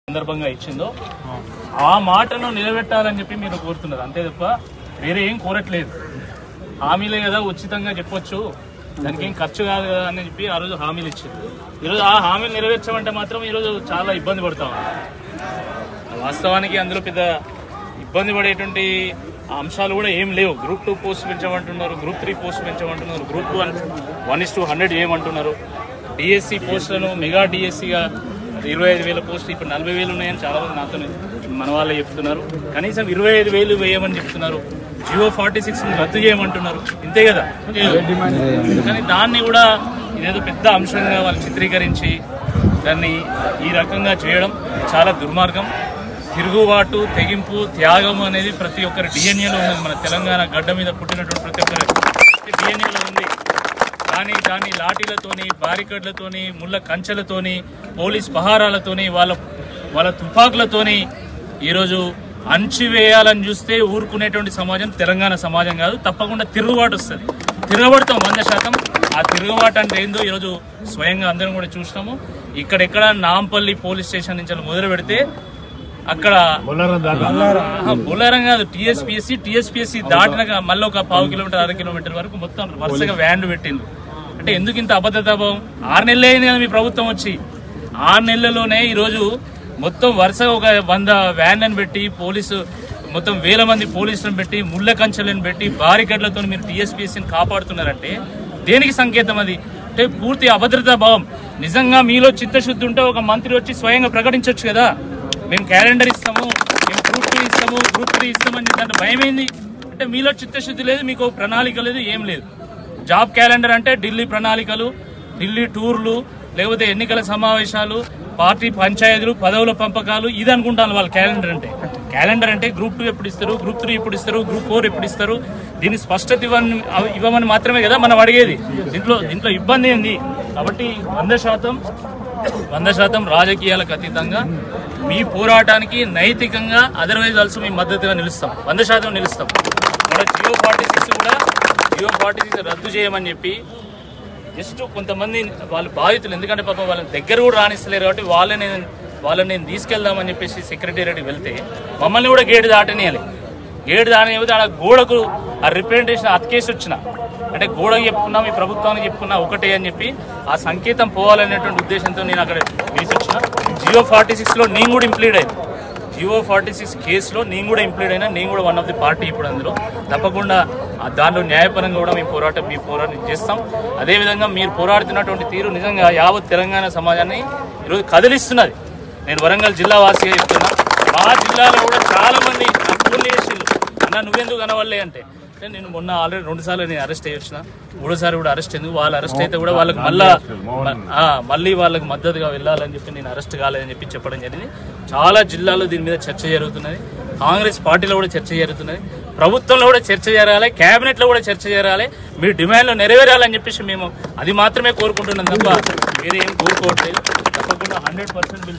సందర్భంగా ఇచ్చిందో ఆ మాటను నిలబెట్టాలని చెప్పి మీరు కోరుతున్నారు అంతే తప్ప వేరే ఏం కోరట్లేదు. హామీలే కదా ఉచితంగా చెప్పొచ్చు, దానికి ఏం ఖర్చు కాదు కదా అని చెప్పి ఆ రోజు హామీలు ఇచ్చింది. ఈరోజు ఆ హామీలు నెరవేర్చమంటే మాత్రం ఈరోజు చాలా ఇబ్బంది పడతాం. వాస్తవానికి అందులో పెద్ద ఇబ్బంది పడేటువంటి అంశాలు కూడా ఏం లేవు. గ్రూప్ 2 పోస్ట్ పెంచమంటున్నారు, గ్రూప్ 3 పోస్ట్ పెంచమంటున్నారు, గ్రూప్ 1:100 చేయమంటున్నారు. డిఎస్సి పోస్టులను మెగా డిఎస్సిగా 25,000 పోస్టులు ఇప్పుడు 40,000 ఉన్నాయని చాలా మంది నాతో మన వాళ్ళే చెప్తున్నారు. కనీసం 25,000 వేయమని చెప్తున్నారు. జియో 46 రద్దు చేయమంటున్నారు. ఇంతే కదా. కానీ దాన్ని కూడా ఇదేదో పెద్ద అంశంగా వాళ్ళు చిత్రీకరించి దాన్ని ఈ రకంగా చేయడం చాలా దుర్మార్గం. తిరుగుబాటు, తెగింపు, త్యాగం అనేది ప్రతి ఒక్కరి డిఎన్ఏలో ఉంది. మన తెలంగాణ గడ్డ మీద పుట్టినటువంటి ప్రతి ఒక్కరి డిఎన్ఏలో ఉంది. కానీ దాన్ని లాఠీలతోని, బారికేడ్లతోని, ముళ్ళ కంచెలతోని, పోలీస్ పహారాలతోని, వాళ్ళ తుపాకులతోని ఈరోజు అణచివేయాలని చూస్తే ఊరుకునేటువంటి సమాజం తెలంగాణ సమాజం కాదు. తప్పకుండా తిరుగుబాటు వస్తుంది. తిరగబడతాం 100%. ఆ తిరుగుబాటు అంటే ఏందో ఈరోజు స్వయంగా అందరం కూడా చూసినాము. ఇక్కడెక్కడ నాంపల్లి పోలీస్ స్టేషన్ నుంచి మొదలు పెడితే అక్కడ బొల్లారం కాదు, టీఎస్పీఎస్సీ దాటినాక మళ్ళీ ఒక 1/2 కిలోమీటర్ 1/2 కిలోమీటర్ వరకు మొత్తం వరుసగా వ్యాన్లు పెట్టింది. అంటే ఎందుకు ఇంత అబద్ధతాభావం? 6 నెలలు అయింది కదా మీ ప్రభుత్వం వచ్చి. 6 నెలల్లోనే ఈరోజు మొత్తం వరుసగా ఒక 100 వ్యాన్లను పెట్టి, పోలీసు మొత్తం 1000 మంది పోలీసులను పెట్టి, ముళ్ళ కంచెలను పెట్టి, బారికేడ్లతో మీరు టీఎస్పీఎస్సీని కాపాడుతున్నారంటే దేనికి సంకేతం అది? అంటే పూర్తి అభద్రతా భావం. నిజంగా మీలో చిత్తశుద్ధి ఉంటే ఒక మంత్రి వచ్చి స్వయంగా ప్రకటించవచ్చు కదా, మేము క్యాలెండర్ ఇస్తాము, మేము గ్రూప్ 2 ఇస్తాము, గ్రూప్ 3 ఇస్తామని దాంట్లో భయమైంది. అంటే మీలో చిత్తశుద్ధి లేదు, మీకు ప్రణాళిక లేదు, ఏం లేదు. జాబ్ క్యాలెండర్ అంటే ఢిల్లీ ప్రణాళికలు, ఢిల్లీ టూర్లు, లేకపోతే ఎన్నికల సమావేశాలు, పార్టీ పంచాయతీలు, పదవుల పంపకాలు, ఇది అనుకుంటాను వాళ్ళు క్యాలెండర్ అంటే. క్యాలెండర్ అంటే గ్రూప్ 2 ఎప్పుడు ఇస్తారు, గ్రూప్ 3 ఎప్పుడు ఇస్తారు, గ్రూప్ 4 ఎప్పుడు ఇస్తారు, దీన్ని స్పష్టత ఇవ్వమని మాత్రమే కదా మనం అడిగేది. దీంట్లో ఇబ్బంది ఏంది? కాబట్టి 100% రాజకీయాలకు అతీతంగా మీ పోరాటానికి నైతికంగా అదర్వైజ్ ఆల్సో మీ మద్దతుగా నిలుస్తాం. 100% నిలుస్తాం. మన జియో 46 రద్దు చేయమని చెప్పి జస్ట్ కొంతమంది వాళ్ళు బాధితులు, ఎందుకంటే పాపం వాళ్ళని దగ్గర కూడా రాణిస్తలేరు కాబట్టి వాళ్ళని నేను తీసుకెళ్దామని చెప్పేసి సెక్రటేరియట్ వెళ్తే మమ్మల్ని కూడా గేటు దాటనియాలి. గేటు దాటనిపోతే ఆడ గోడకు ఆ రిప్రజెంటేషన్ అతికేసి వచ్చిన, అంటే గోడకు చెప్పుకున్నా, మీ ప్రభుత్వానికి చెప్పుకున్నా ఒకటే అని చెప్పి ఆ సంకేతం పోవాలనేటువంటి ఉద్దేశంతో నేను అక్కడ వేసి వచ్చిన. జియో 46లో నేను కూడా ఇంప్లీడ్ అయ్యాను. జియో 46 కేసులో నేను కూడా ఇంప్లీడ్ అయినా, నేను కూడా వన్ ఆఫ్ ది పార్టీ ఇప్పుడు అందులో. తప్పకుండా దాంట్లో న్యాయపరంగా కూడా మీ పోరాటం చేస్తాం. అదేవిధంగా మీరు పోరాడుతున్నటువంటి తీరు నిజంగా యావత్ తెలంగాణ సమాజాన్ని ఈరోజు కదిలిస్తున్నది. నేను వరంగల్ జిల్లా వాసిగా చెప్తున్నా, మా జిల్లాలో కూడా చాలా మంది ఫోన్లు చేసిండ్రు, అన్న నువ్వెందుకు కనవల్లే అంటే నేను మొన్న ఆల్రెడీ 2 సార్లు నేను అరెస్ట్ అయ్యి వచ్చిన, 3సారి కూడా అరెస్ట్ ఎందుకు, వాళ్ళు అరెస్ట్ అయితే కూడా వాళ్ళకి మళ్ళీ వాళ్ళకి మద్దతుగా వెళ్ళాలని చెప్పి నేను అరెస్ట్ కాలేదని చెప్పి చెప్పడం జరిగింది. చాలా జిల్లాల్లో దీని మీద చర్చ జరుగుతున్నది. కాంగ్రెస్ పార్టీలో కూడా చర్చ జరుగుతున్నది, ప్రభుత్వంలో కూడా చర్చ జరగాలి, కేబినెట్లో కూడా చర్చ జరగాలి, మీ డిమాండ్లు నెరవేరాలని చెప్పేసి మేము అది మాత్రమే కోరుకుంటున్నాం తప్ప వేరే ఏం కోరుకోవట్లేదు. తప్పకుండా 100%